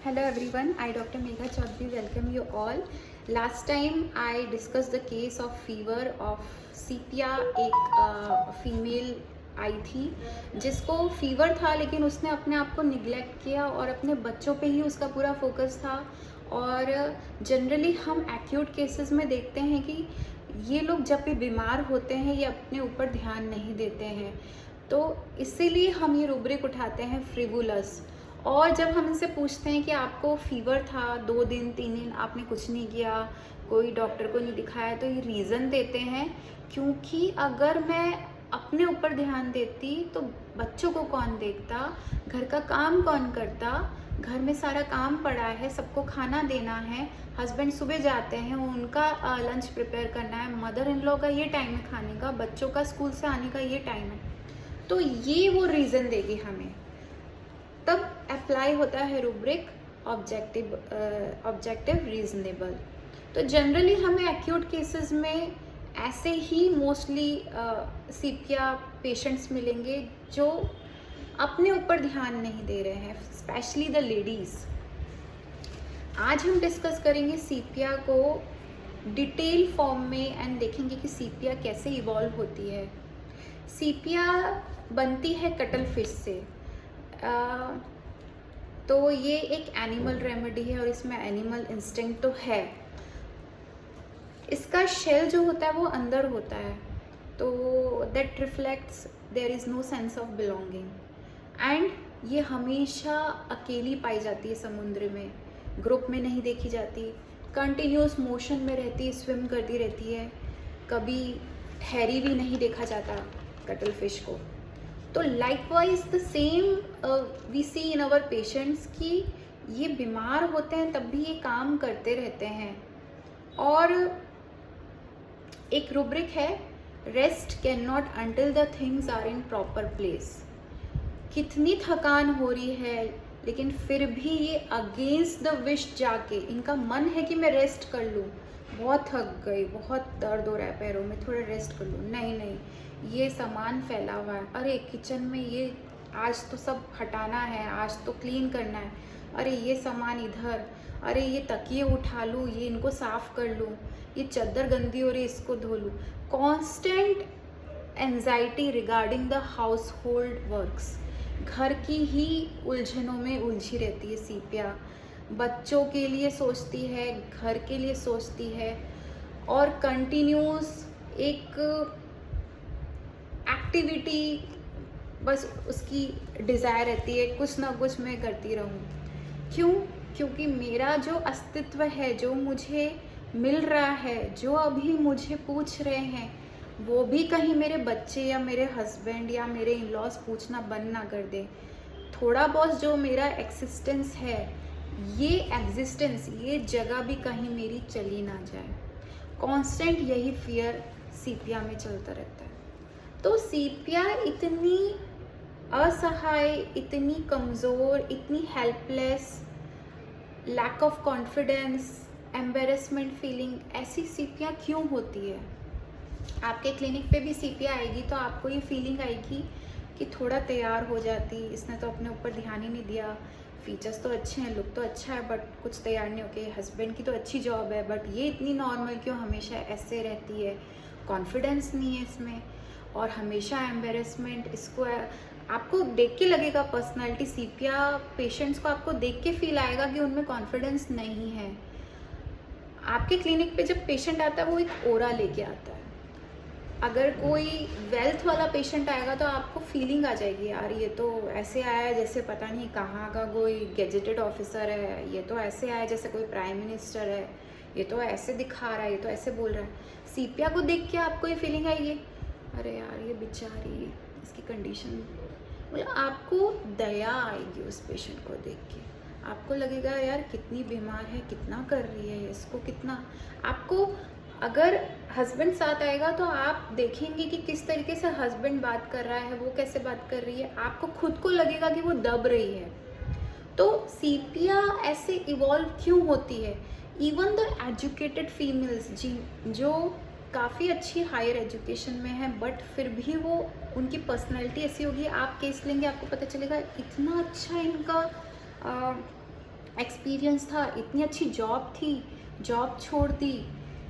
Hello everyone, I Dr. Megha Chaudhary welcome you all. Last time I discussed the case of fever of सीपिया। एक female I थी जिसको fever था, लेकिन उसने अपने आप को निगलेक्ट किया और अपने बच्चों पे ही उसका पूरा फोकस था। और जनरली हम एक्यूट केसेस में देखते हैं कि ये लोग जब भी बीमार होते हैं ये अपने ऊपर ध्यान नहीं देते हैं, तो इसीलिए हम ये रूब्रिक उठाते हैं फ्रिवुलस। और जब हम इनसे पूछते हैं कि आपको फीवर था 2 दिन 3 दिन आपने कुछ नहीं किया, कोई डॉक्टर को नहीं दिखाया, तो ये रीज़न देते हैं क्योंकि अगर मैं अपने ऊपर ध्यान देती तो बच्चों को कौन देखता, घर का काम कौन करता, घर में सारा काम पड़ा है, सबको खाना देना है, हस्बैंड सुबह जाते हैं उनका लंच प्रिपेयर करना है, मदर इन लॉ का ये टाइम है खाने का, बच्चों का स्कूल से आने का ये टाइम है, तो ये वो रीज़न देगी हमें। तब अप्लाई होता है रूब्रिक ऑब्जेक्टिव रीजनेबल। तो जनरली हमें एक्यूट केसेस में ऐसे ही मोस्टली सीपिया पेशेंट्स मिलेंगे जो अपने ऊपर ध्यान नहीं दे रहे हैं, स्पेशली द लेडीज़। आज हम डिस्कस करेंगे सीपिया को डिटेल फॉर्म में एंड देखेंगे कि सीपिया कैसे इवॉल्व होती है। सीपिया बनती है कटल फिश से। तो ये एक एनिमल रेमेडी है और इसमें एनिमल इंस्टिंक्ट तो है। इसका शेल जो होता है वो अंदर होता है, तो that reflects there is no sense of belonging. And ये हमेशा अकेली पाई जाती है समुद्र में, ग्रुप में नहीं देखी जाती, कंटिन्यूस मोशन में रहती है, स्विम करती रहती है, कभी ठहरी भी नहीं देखा जाता कटल फिश को। तो likewise the same we see in our patients कि ये बीमार होते हैं तब भी ये काम करते रहते हैं। और एक रूब्रिक है, rest can not until the things are in proper place. कितनी थकान हो रही है लेकिन फिर भी ये अगेंस्ट द विश जाके, इनका मन है कि मैं रेस्ट कर लूँ, बहुत थक गई, बहुत दर्द हो रहा है पैरों में, थोड़ा रेस्ट कर लूँ, नहीं नहीं, ये सामान फैला हुआ है, अरे किचन में ये आज तो सब हटाना है, आज तो क्लीन करना है, अरे ये सामान इधर, अरे ये तकिए उठा लूँ, ये इनको साफ़ कर लूँ, ये चादर गंदी हो रही है इसको धो लूँ। Constant anxiety regarding the house hold works, घर की ही उलझनों में उलझी रहती है सीपिया। बच्चों के लिए सोचती है, घर के लिए सोचती है, और कंटिन्यूस एक एक्टिविटी बस उसकी डिज़ायर रहती है, कुछ ना कुछ मैं करती रहूं। क्यों? क्योंकि मेरा जो अस्तित्व है, जो मुझे मिल रहा है, जो अभी मुझे पूछ रहे हैं, वो भी कहीं मेरे बच्चे या मेरे हस्बैंड या मेरे इन लॉज पूछना बंद ना कर दे। थोड़ा बहुत जो मेरा एक्सिस्टेंस है, ये एग्जिस्टेंस, ये जगह भी कहीं मेरी चली ना जाए। कांस्टेंट यही फियर सीपिया में चलता रहता है। तो सीपिया इतनी असहाय, इतनी कमज़ोर, इतनी helpless, lack of confidence, embarrassment feeling, ऐसी सीपिया क्यों होती है? आपके क्लिनिक पे भी सीपिया आएगी तो आपको ये फीलिंग आएगी कि थोड़ा तैयार हो जाती, इसने तो अपने ऊपर ध्यान ही नहीं दिया, फीचर्स तो अच्छे हैं, लुक तो अच्छा है, बट कुछ तैयार नहीं होके, हस्बैंड की तो अच्छी जॉब है बट ये इतनी नॉर्मल क्यों हमेशा ऐसे रहती है, कॉन्फिडेंस नहीं है इसमें, और हमेशा एम्बेरसमेंट। इसको आपको देख के लगेगा, पर्सनालिटी सीपिया पेशेंट्स को आपको देख के फील आएगा कि उनमें कॉन्फिडेंस नहीं है। आपके क्लिनिक पे जब पेशेंट आता है वो एक ओरा लेके आता है। अगर कोई वेल्थ वाला पेशेंट आएगा तो आपको फीलिंग आ जाएगी, यार ये तो ऐसे आया है जैसे पता नहीं कहाँ का कोई गेजेटेड ऑफिसर है, ये तो ऐसे आया जैसे कोई प्राइम मिनिस्टर है, ये तो ऐसे दिखा रहा है, ये तो ऐसे बोल रहा है। सीपिया को देख के आपको ये फीलिंग आएगी, अरे यार ये बेचारी, इसकी कंडीशन, मतलब आपको दया आएगी उस पेशेंट को देख के। आपको लगेगा यार कितनी बीमार है, कितना कर रही है इसको, कितना। आपको अगर हस्बैंड साथ आएगा तो आप देखेंगे कि किस तरीके से हस्बैंड बात कर रहा है, वो कैसे बात कर रही है, आपको खुद को लगेगा कि वो दब रही है। तो सीपिया ऐसे इवॉल्व क्यों होती है? इवन द एजुकेटेड फीमेल्स जो काफ़ी अच्छी हायर एजुकेशन में है बट फिर भी वो, उनकी पर्सनैलिटी ऐसी होगी, आप केस लेंगे आपको पता चलेगा इतना अच्छा इनका एक्सपीरियंस था, इतनी अच्छी जॉब थी, जॉब छोड़ दी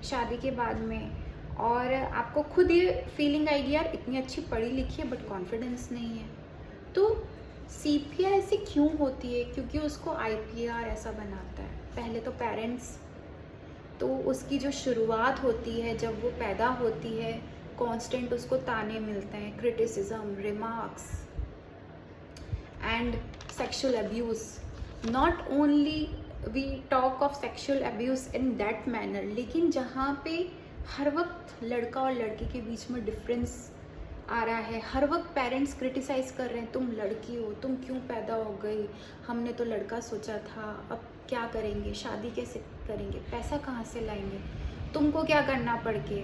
शादी के बाद में, और आपको खुद ये फीलिंग आएगी यार इतनी अच्छी पढ़ी लिखी है बट कॉन्फिडेंस नहीं है। तो सीपिया ऐसी क्यों होती है? क्योंकि उसको आईपीआर ऐसा बनाता है। पहले तो पेरेंट्स, तो उसकी जो शुरुआत होती है जब वो पैदा होती है, कांस्टेंट उसको ताने मिलते हैं, criticism, remarks and sexual abuse. Not only we talk of sexual abuse in that manner, लेकिन जहाँ पे हर वक्त लड़का और लड़की के बीच में डिफरेंस आ रहा है, हर वक्त पेरेंट्स क्रिटिसाइज़ कर रहे हैं, तुम लड़की हो, तुम क्यों पैदा हो गई, हमने तो लड़का सोचा था, अब क्या करेंगे, शादी कैसे करेंगे, पैसा कहाँ से लाएंगे, तुमको क्या करना पड़ के,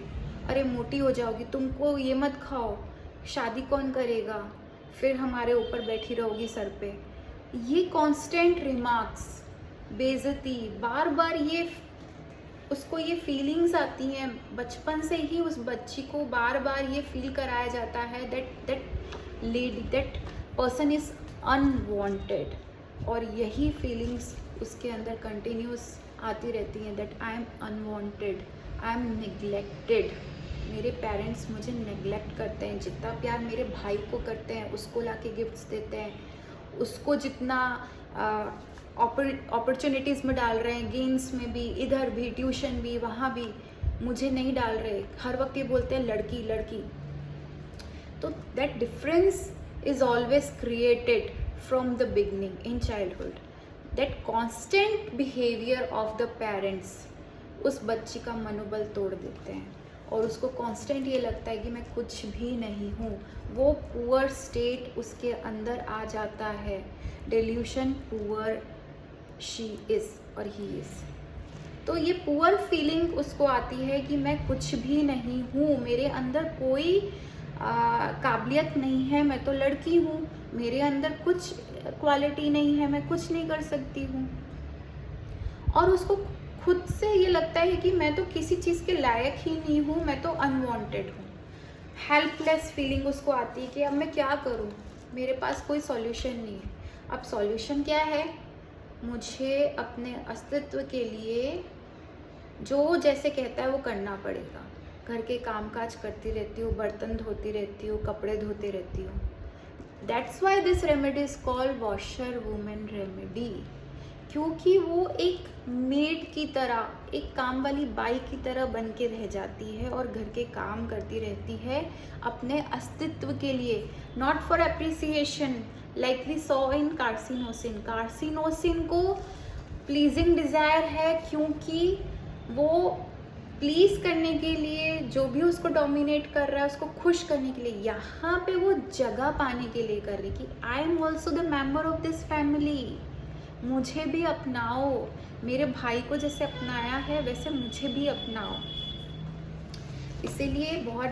अरे मोटी हो जाओगी, तुमको ये मत खाओ, शादी कौन करेगा, फिर हमारे ऊपर बैठी रहोगी सर पे। ये कांस्टेंट रिमार्क्स, बेइज्जती, बार बार ये उसको ये फीलिंग्स आती हैं। बचपन से ही उस बच्ची को बार बार ये फील कराया जाता है that lady, that person is unwanted, और यही फीलिंग्स उसके अंदर कंटिन्यूस आती रहती हैं that I am unwanted, I am neglected, मेरे पेरेंट्स मुझे नेग्लेक्ट करते हैं, जितना प्यार मेरे भाई को करते हैं, उसको लाके गिफ्ट्स देते हैं, उसको जितना अपॉर्चुनिटीज़ में डाल रहे हैं, गेम्स में भी, इधर भी, ट्यूशन भी, वहाँ भी, मुझे नहीं डाल रहे, हर वक्त ये बोलते हैं लड़की लड़की। तो that difference is always created from the beginning in childhood. That constant behaviour of the parents उस बच्ची का मनोबल तोड़ देते हैं, और उसको कांस्टेंट ये लगता है कि मैं कुछ भी नहीं हूँ। वो पुअर स्टेट उसके अंदर आ जाता है, डेल्यूशन, पुअर शी इज़ और ही इज़। तो ये पुअर फीलिंग उसको आती है कि मैं कुछ भी नहीं हूँ, मेरे अंदर कोई काबिलियत नहीं है, मैं तो लड़की हूँ, मेरे अंदर कुछ क्वालिटी नहीं है, मैं कुछ नहीं कर सकती हूँ। और उसको खुद से ये लगता है कि मैं तो किसी चीज़ के लायक ही नहीं हूँ, मैं तो अनवांटेड हूँ। हेल्पलेस फीलिंग उसको आती है कि अब मैं क्या करूँ, मेरे पास कोई सॉल्यूशन नहीं है। अब सॉल्यूशन क्या है? मुझे अपने अस्तित्व के लिए जो जैसे कहता है वो करना पड़ेगा। घर के कामकाज करती रहती हूँ, बर्तन धोती रहती हूँ, कपड़े धोती रहती हूँ। That's why this remedy is called washer women remedy, क्योंकि वो एक मेड की तरह, एक काम वाली बाई की तरह बन के रह जाती है और घर के काम करती रहती है अपने अस्तित्व के लिए, not for appreciation like we saw in carcinosin. Carcinosin को प्लीजिंग डिज़ायर है, क्योंकि वो प्लीज़ करने के लिए, जो भी उसको डोमिनेट कर रहा है उसको खुश करने के लिए, यहाँ पे वो जगह पाने के लिए कर रही कि I am also the member of this family, मुझे भी अपनाओ, मेरे भाई को जैसे अपनाया है वैसे मुझे भी अपनाओ। इसीलिए बहुत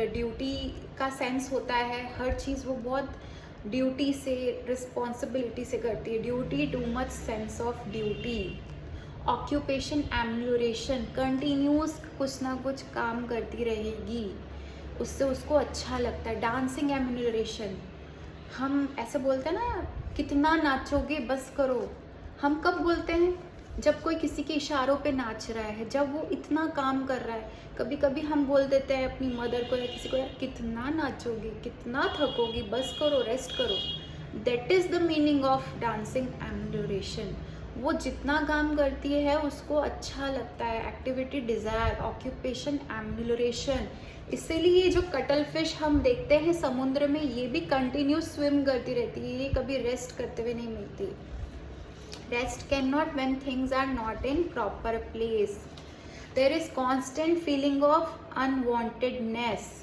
ड्यूटी का सेंस होता है, हर चीज़ वो बहुत ड्यूटी से, रिस्पॉन्सिबिलिटी से करती है। Duty, too much sense of duty. Occupation एम्यूरेशन, कंटिन्यूस कुछ ना कुछ काम करती रहेगी, उससे उसको अच्छा लगता है। डांसिंग एम्यूरेशन, हम ऐसे बोलते हैं ना, कितना नाचोगे बस करो। हम कब बोलते हैं? जब कोई किसी के इशारों पे नाच रहा है, जब वो इतना काम कर रहा है। कभी कभी हम बोल देते हैं अपनी मदर को या किसी को, यार कितना नाचोगे, कितना थकोगी, बस करो, रेस्ट करो। That is the meaning of dancing एम्यूरेशन। वो जितना काम करती है उसको अच्छा लगता है। एक्टिविटी डिज़ायर, ऑक्यूपेशन एम्यूरेशन। इसीलिए जो कटल फिश हम देखते हैं समुद्र में, ये भी कंटिन्यूस स्विम करती रहती है, ये कभी रेस्ट करते हुए नहीं मिलती। Rest can not when things are not in proper place. There is constant feeling of unwantedness.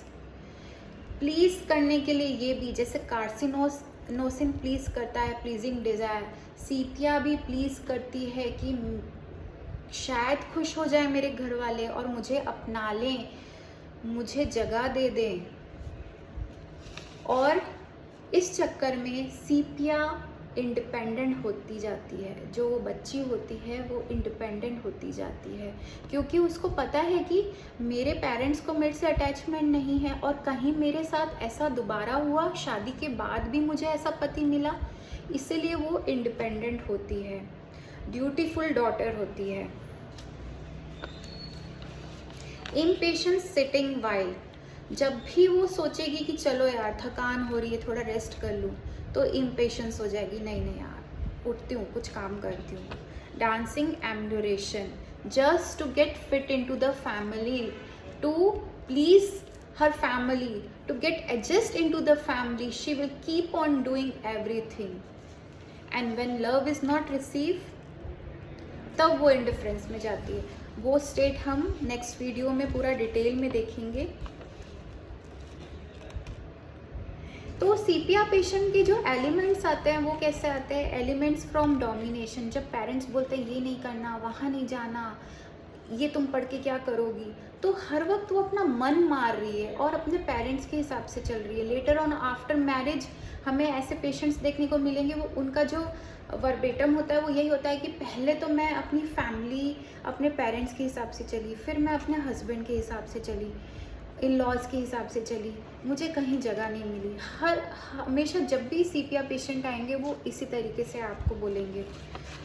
Please करने के लिए ये भी, जैसे कार्सिनोसिन प्लीज करता है, प्लीजिंग डिजायर, सीपिया भी प्लीज करती है कि शायद खुश हो जाए मेरे घर वाले और मुझे अपना लें, मुझे जगह दे दें। और इस चक्कर में सीपिया इंडिपेंडेंट होती जाती है। जो वो बच्ची होती है वो इंडिपेंडेंट होती जाती है, क्योंकि उसको पता है कि मेरे पेरेंट्स को मेरे से अटैचमेंट नहीं है, और कहीं मेरे साथ ऐसा दोबारा हुआ, शादी के बाद भी मुझे ऐसा पति मिला, इसीलिए वो इंडिपेंडेंट होती है, ड्यूटीफुल डॉटर होती है। इम्पेशेंस सिटिंग वाइल, जब भी वो सोचेगी कि चलो यार थकान हो रही है, थोड़ा रेस्ट कर लूँ, तो इम्पेशेंस हो जाएगी, नहीं नहीं यार उठती हूँ, कुछ काम करती हूँ। Dancing ambulation, just to get fit in to the family, to please her family, to get adjust into the family, she will keep on doing everything, and when love is not received, तब वो indifference में जाती है। वो state हम next video में पूरा detail में देखेंगे। तो सीपिया पेशेंट के जो एलिमेंट्स आते हैं वो कैसे आते हैं? एलिमेंट्स फ्रॉम डोमिनेशन, जब पेरेंट्स बोलते हैं ये नहीं करना, वहाँ नहीं जाना, ये तुम पढ़ के क्या करोगी, तो हर वक्त वो अपना मन मार रही है और अपने पेरेंट्स के हिसाब से चल रही है। लेटर ऑन आफ्टर मैरिज हमें ऐसे पेशेंट्स देखने को मिलेंगे, वो उनका जो वर्बेटम होता है वो यही होता है कि पहले तो मैं अपनी फैमिली, अपने पेरेंट्स के हिसाब से चली, फिर मैं अपने हस्बैंड के हिसाब से चली, इन लॉज के हिसाब से चली, मुझे कहीं जगह नहीं मिली। हमेशा जब भी सीपिया पेशेंट आएंगे वो इसी तरीके से आपको बोलेंगे।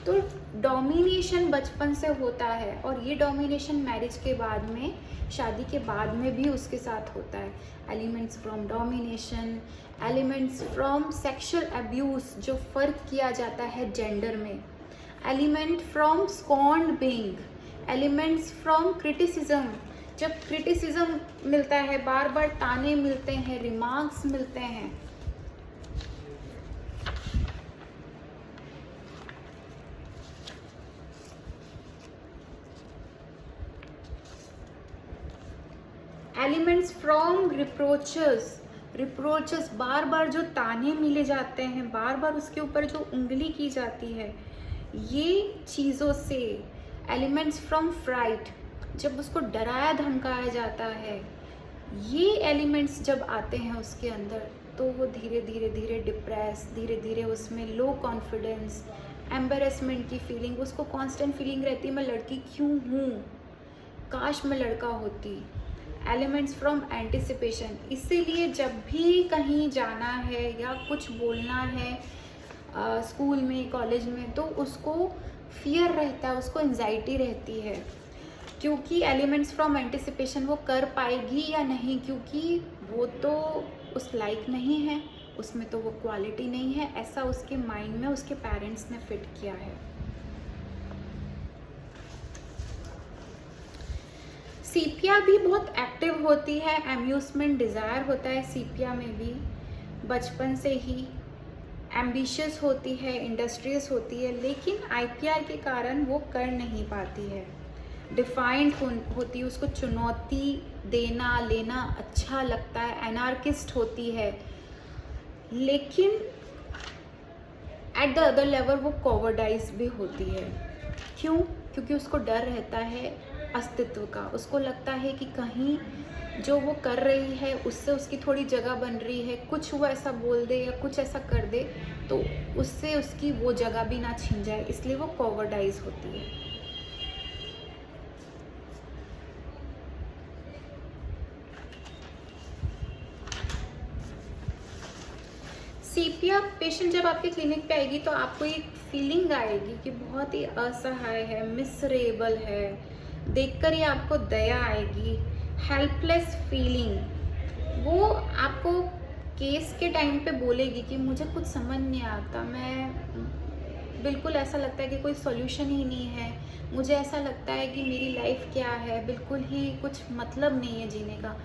तो डोमिनेशन बचपन से होता है और ये डोमिनेशन मैरिज के बाद में, शादी के बाद में भी उसके साथ होता है। Elements from domination, elements from sexual abuse, जो फ़र्क किया जाता है जेंडर में, element from scorned being, elements from criticism, जब क्रिटिसिज्म मिलता है, बार बार ताने मिलते हैं, रिमार्क्स मिलते हैं। एलिमेंट्स फ्रॉम रिप्रोचेस, रिप्रोचेस बार बार जो ताने मिले जाते हैं, बार बार उसके ऊपर जो उंगली की जाती है, ये चीज़ों से। एलिमेंट्स फ्रॉम फ्राइट, जब उसको डराया धमकाया जाता है, ये एलिमेंट्स जब आते हैं उसके अंदर, तो वो धीरे धीरे धीरे डिप्रेस, धीरे धीरे उसमें लो कॉन्फिडेंस, एम्बेरसमेंट की फीलिंग, उसको कांस्टेंट फीलिंग रहती है मैं लड़की क्यों हूँ, काश मैं लड़का होती। एलिमेंट्स फ्रॉम एंटिसिपेशन, इसीलिए जब भी कहीं जाना है या कुछ बोलना है स्कूल में, कॉलेज में, तो उसको फियर रहता है, उसको एंजाइटी रहती है, क्योंकि एलिमेंट्स फ्रॉम एंटिसिपेशन वो कर पाएगी या नहीं, क्योंकि वो तो उस लायक नहीं है, उसमें तो वो क्वालिटी नहीं है, ऐसा उसके माइंड में उसके पेरेंट्स ने फिट किया है। सीपिया भी बहुत एक्टिव होती है, एम्यूजमेंट डिज़ायर होता है सीपिया में भी, बचपन से ही एम्बिशियस होती है, इंडस्ट्रियस होती है, लेकिन आईपीआर के कारण वो कर नहीं पाती है। डिफाइंड होती है, उसको चुनौती देना लेना अच्छा लगता है, एनार्किस्ट होती है, लेकिन एट द अदर लेवल वो कॉवर्डाइज भी होती है। क्यों? क्योंकि उसको डर रहता है अस्तित्व का, उसको लगता है कि कहीं जो वो कर रही है उससे उसकी थोड़ी जगह बन रही है, कुछ वो ऐसा बोल दे या कुछ ऐसा कर दे तो उससे उसकी वो जगह भी ना छीन जाए, इसलिए वो कॉवर्डाइज होती है। सीपिया पेशेंट जब आपके क्लिनिक पे आएगी तो आपको एक फीलिंग आएगी कि बहुत ही असहाय है, मिसरेबल है, देखकर ही आपको दया आएगी, हेल्पलेस फीलिंग। वो आपको केस के टाइम पे बोलेगी कि मुझे कुछ समझ नहीं आता, मैं बिल्कुल ऐसा लगता है कि कोई सॉल्यूशन ही नहीं है, मुझे ऐसा लगता है कि मेरी लाइफ क्या है, बिल्कुल ही कुछ मतलब नहीं है जीने का।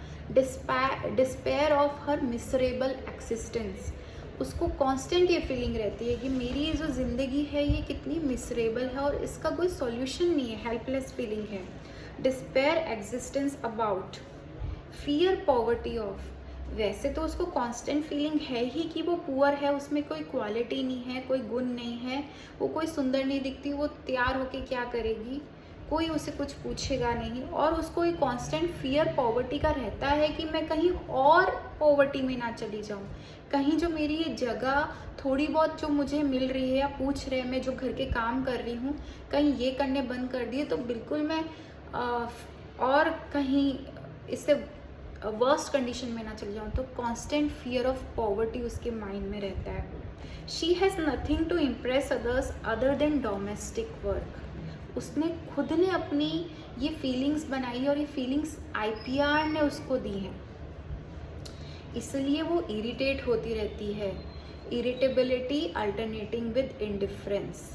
Despair of her miserable existence, उसको कांस्टेंट ये फीलिंग रहती है कि मेरी ये जो ज़िंदगी है ये कितनी मिसरेबल है और इसका कोई सॉल्यूशन नहीं है, हेल्पलेस फीलिंग है। Despair existence about, fear poverty of, वैसे तो उसको कांस्टेंट फीलिंग है ही कि वो पुअर है, उसमें कोई क्वालिटी नहीं है, कोई गुण नहीं है, वो कोई सुंदर नहीं दिखती, वो तैयार होके क्या करेगी, कोई उसे कुछ पूछेगा नहीं, और उसको एक कांस्टेंट फियर पॉवर्टी का रहता है कि मैं कहीं और पॉवर्टी में ना चली जाऊं, कहीं जो मेरी ये जगह थोड़ी बहुत जो मुझे मिल रही है या पूछ रहे हैं, मैं जो घर के काम कर रही हूँ, कहीं ये करने बंद कर दिए तो बिल्कुल मैं और कहीं इससे वर्स्ट कंडीशन में ना चली जाऊँ। तो कांस्टेंट फियर ऑफ पॉवर्टी उसके माइंड में रहता है। She has nothing to impress others other than domestic work. उसने खुद ने अपनी ये फीलिंग्स बनाई और ये फीलिंग्स IPR ने उसको दी हैं, इसलिए वो इरिटेट होती रहती है। Irritability alternating with indifference.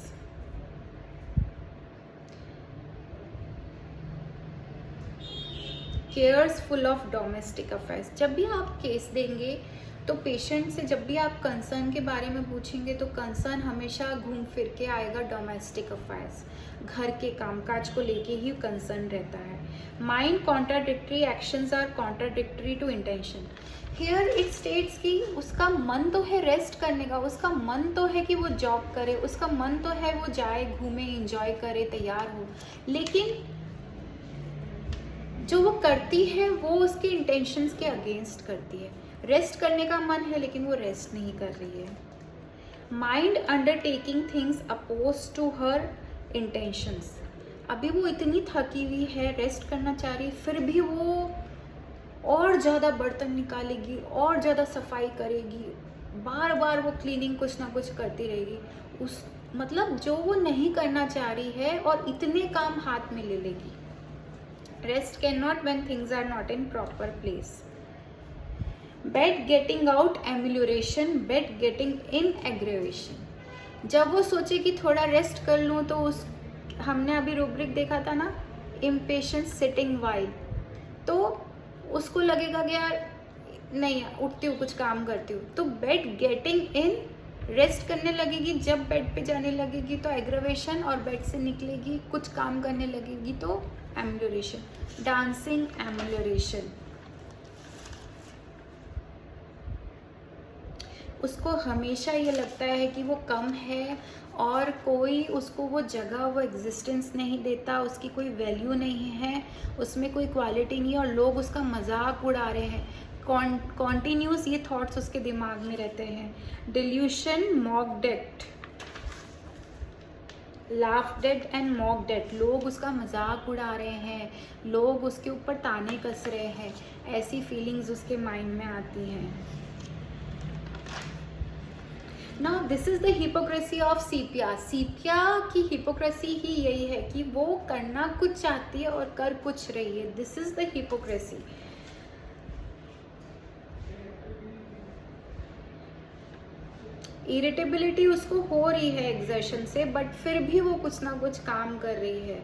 Cares full of domestic affairs. जब भी आप केस देंगे तो पेशेंट से जब भी आप कंसर्न के बारे में पूछेंगे तो कंसर्न हमेशा घूम फिर के आएगा डोमेस्टिक अफेयर्स, घर के कामकाज को लेके ही कंसर्न रहता है। Mind contradictory, actions are contradictory to intention. Here it states कि उसका मन तो है रेस्ट करने का, उसका मन तो है कि वो जॉब करे, उसका मन तो है वो जाए, घूमे, इंजॉय करे, तैयार हो, लेकिन जो वो करती है वो उसके इंटेंशंस के अगेंस्ट करती है। रेस्ट करने का मन है लेकिन वो रेस्ट नहीं कर रही है। Mind undertaking things oppose to her intentions. अभी वो इतनी थकी हुई है, रेस्ट करना चाह रही, फिर भी वो और ज़्यादा बर्तन निकालेगी, और ज़्यादा सफाई करेगी, बार बार वो क्लीनिंग कुछ ना कुछ करती रहेगी। उस मतलब जो वो नहीं करना चाह रही है और इतने काम हाथ में ले लेगी। Rest cannot when things are not in proper place. Bed getting out amelioration, bed getting in aggravation. जब वो सोचे कि थोड़ा रेस्ट कर लूँ तो उस हमने अभी रूब्रिक देखा था ना, impatience sitting while, तो उसको लगेगा कि यार नहीं उठती हूँ कुछ काम करती हूँ, तो बेड गेटिंग इन, रेस्ट करने लगेगी, जब बेड पे जाने लगेगी तो एग्रेवेशन, और बेड से निकलेगी कुछ काम करने लगेगी तो एम्यूलेशन, डांसिंग एम्यूलेशन। उसको हमेशा ये लगता है कि वो कम है और कोई उसको वो जगह, वो एग्जिस्टेंस नहीं देता, उसकी कोई वैल्यू नहीं है, उसमें कोई क्वालिटी नहीं है और लोग उसका मजाक उड़ा रहे हैं। कॉन्टिन्यूस ये थॉट्स उसके दिमाग में रहते हैं। Delusion, mocked at, laughed at and mocked at. लोग उसका मजाक उड़ा रहे हैं, लोग उसके ऊपर ताने कस रहे हैं, ऐसी फीलिंग्स उसके माइंड में आती हैं। Now this is the hypocrisy of सीपिया। सीपिया की हिपोक्रेसी ही यही है कि वो करना कुछ चाहती है और कर कुछ रही है। This is the hypocrisy. Irritability उसको हो रही है एग्जर्शन से, बट फिर भी वो कुछ ना कुछ काम कर रही है।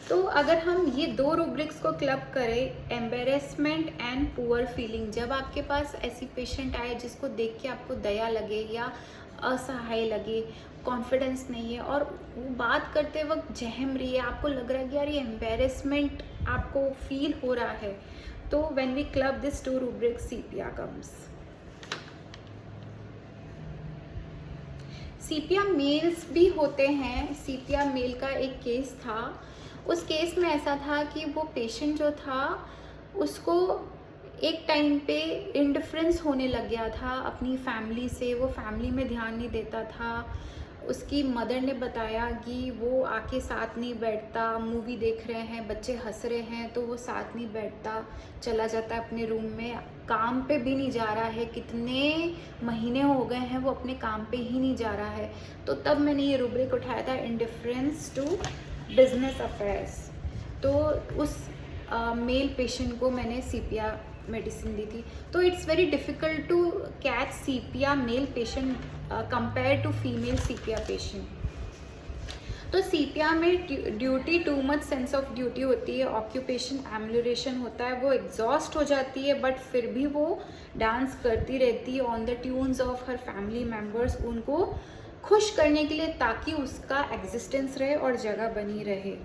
तो अगर हम ये दो रूब्रिक्स को क्लब करें, एम्बेरेसमेंट एंड पुअर फीलिंग, जब आपके पास ऐसी पेशेंट आए जिसको देख के आपको दया लगे या असहाय लगे, कॉन्फिडेंस नहीं है और वो बात करते वक्त जहम रही है, आपको लग रहा है कि यार ये एम्बेरेसमेंट आपको फील हो रहा है, तो when we club this to rubrics, sepia comes. Sepia males भी होते हैं। सीपिया मेल का एक केस था। उस केस में ऐसा था कि वो पेशेंट जो था उसको एक टाइम पे इंडिफरेंस होने लग गया था अपनी फैमिली से, वो फैमिली में ध्यान नहीं देता था। उसकी मदर ने बताया कि वो आके साथ नहीं बैठता, मूवी देख रहे हैं, बच्चे हंस रहे हैं तो वो साथ नहीं बैठता, चला जाता है अपने रूम में, काम पे भी नहीं जा रहा है, कितने महीने हो गए हैं वो अपने काम पे ही नहीं जा रहा है। तो तब मैंने ये रूब्रिक उठाया था, इंडिफरेंस टू बिजनेस अफेयर्स। तो उस मेल पेशेंट को मैंने सीपिया मेडिसिन दी थी। तो it's very difficult to catch sepia male patient compare to female sepia patient. तो सीपिया में duty, too much sense of duty होती है, ऑक्यूपेशन एम्यूलेशन होता है, वो एग्जॉस्ट हो जाती है बट फिर भी वो डांस करती रहती है on the tunes of her family members, उनको खुश करने के लिए, ताकि उसका एग्जिस्टेंस रहे और जगह बनी रहे।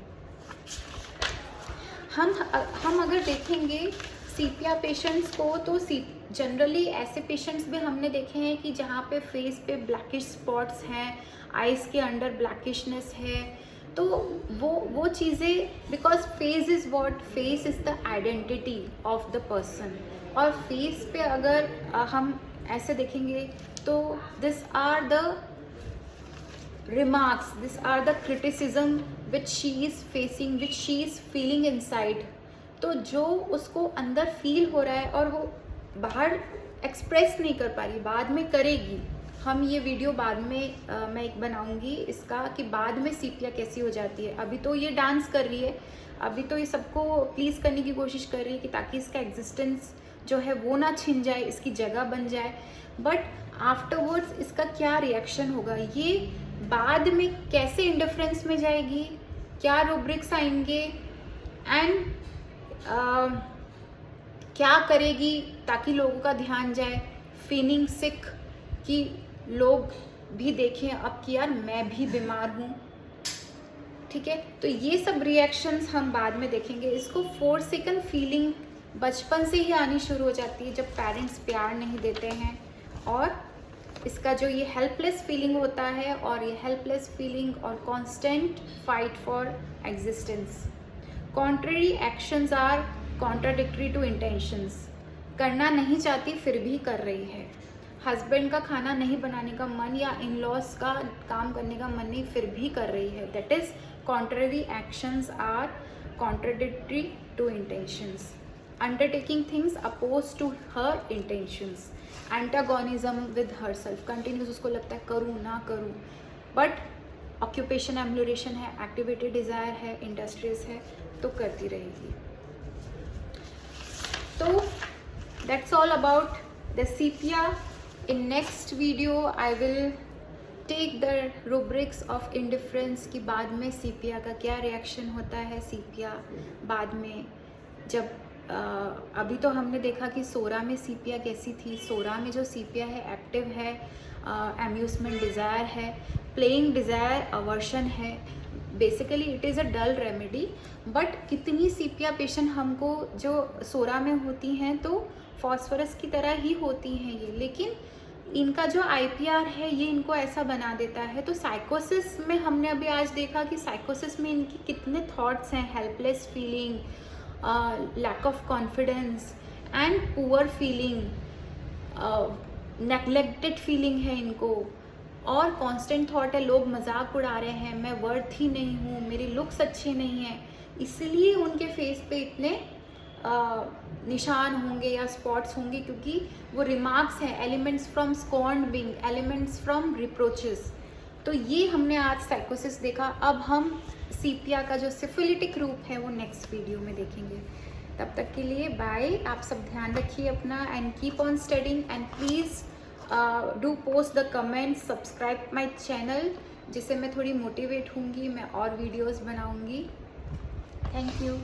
हम अगर देखेंगे सीपिया पेशेंट्स को, तो जनरली ऐसे पेशेंट्स भी हमने देखे हैं कि जहाँ पे फेस पे ब्लैकिश स्पॉट्स हैं, आइज़ के अंडर ब्लैकिशनेस है, तो वो चीज़ें, because face is what, face is the identity of the person. और फेस पे अगर हम ऐसे देखेंगे तो this are the remarks, these are the criticism which she is facing, which she is feeling inside. तो जो उसको अंदर फील हो रहा है और वो बाहर एक्सप्रेस नहीं कर पा रही, बाद में करेगी. हम ये वीडियो बाद में मैं एक बनाऊंगी इसका कि बाद में सीपिया कैसी हो जाती है. अभी तो ये डांस कर रही है, अभी तो ये सबको प्लीज़ करने की कोशिश कर रही है कि ताकि इसका एग्जिस्टेंस जो है वो ना छिन जाए, इसकी जगह बन जाए. बट आफ्टरवर्ड्स इसका क्या रिएक्शन होगा, ये बाद में कैसे इंडिफरेंस में जाएगी, क्या रूब्रिक्स आएंगे एंड क्या करेगी ताकि लोगों का ध्यान जाए, फीलिंग सिक कि लोग भी देखें अब कि यार मैं भी बीमार हूँ. ठीक है, तो ये सब रिएक्शंस हम बाद में देखेंगे. इसको फोरसेकन फीलिंग बचपन से ही आनी शुरू हो जाती है जब पेरेंट्स प्यार नहीं देते हैं, और इसका जो ये हेल्पलेस फीलिंग होता है, और ये हेल्पलेस फीलिंग और constant fight for existence. Contrary actions are contradictory to intentions. करना नहीं चाहती फिर भी कर रही है. हस्बैंड का खाना नहीं बनाने का मन या इन लॉज का काम करने का मन नहीं, फिर भी कर रही है. That is contrary actions are contradictory to intentions. Undertaking things oppose to her intentions. Antagonism with her self. Continuous उसको लगता है करूँ ना करूँ, बट ऑक्यूपेशन एम्बुलेशन है, एक्टिवेटेड डिज़ायर है, इंडस्ट्रियस है, तो करती रहेगी. तो that's all about the sepia. In next video I will take the rubrics of indifference कि बाद में सीपिया का क्या रिएक्शन होता है. सीपिया बाद में जब अभी तो हमने देखा कि सोरा में सीपिया कैसी थी. सोरा में जो सीपिया है एक्टिव है, एम्यूजमेंट डिज़ायर है, प्लेइंग डिज़ायर अवर्शन है. Basically it is a dull remedy. But कितनी सीपिया पेशेंट हमको जो सोरा में होती हैं तो फॉस्फोरस की तरह ही होती हैं ये, लेकिन इनका जो IPR है ये इनको ऐसा बना देता है. तो साइकोसिस में हमने अभी आज देखा कि साइकोसिस में इनकी कितने थॉट्स हैं, helpless feeling, lack of confidence and poor feeling, neglected feeling है इनको, और कांस्टेंट थॉट है लोग मजाक उड़ा रहे हैं, मैं वर्थ ही नहीं हूँ, मेरी लुक्स अच्छे नहीं हैं, इसलिए उनके फेस पे इतने निशान होंगे या स्पॉट्स होंगे, क्योंकि वो रिमार्क्स हैं, elements from scorned being, elements from reproaches. तो ये हमने आज साइकोसिस देखा. अब हम सीपिया का जो सिफिलिटिक रूप है वो नेक्स्ट वीडियो में देखेंगे. तब तक के लिए बाय. आप सब ध्यान रखिए अपना and keep on studying and please do post the comments, subscribe my channel, जिससे मैं थोड़ी मोटिवेट होंगी, मैं और वीडियोज़ बनाऊँगी. Thank you.